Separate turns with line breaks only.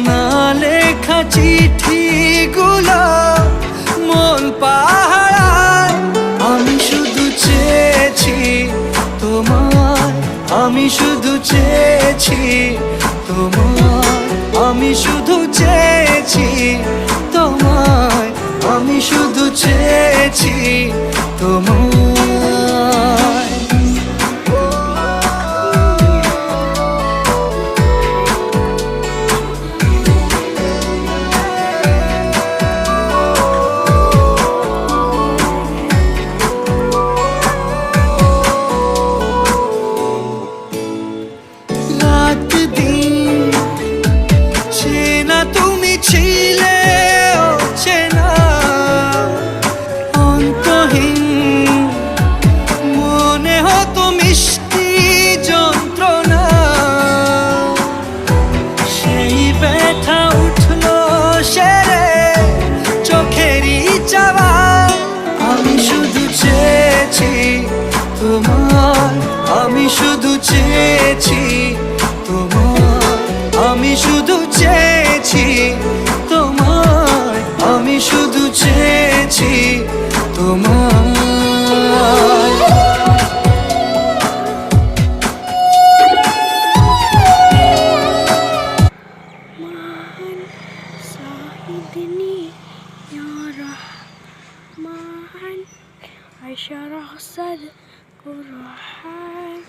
না লেখা চিঠিগুলো মন পাহারায়। আমি শুধু চেয়েছি তোমায়, আমি শুধু চেয়েছি তোমায়, আমি শুধু চেয়েছি তোমায়, আমি শুধু চেয়েছি তোমায়। রাত দিন চেনা তুমি ছিলে, চেনা অন্তহীন মনে হতো মিষ্টি যন্ত্রণা। সেই ব্যথা উঠলো সেরে চোখেরই চাওয়া। আমি শুধু চেয়েছি তোমার, আমি শুধু চেয়েছি তোমার, আমি শুধু চেয়েছি তোমায়, আমি শুধু চেয়েছি তোমায়।
Rahman Sahidni Ya Rahman Asyarah Sad Qur'an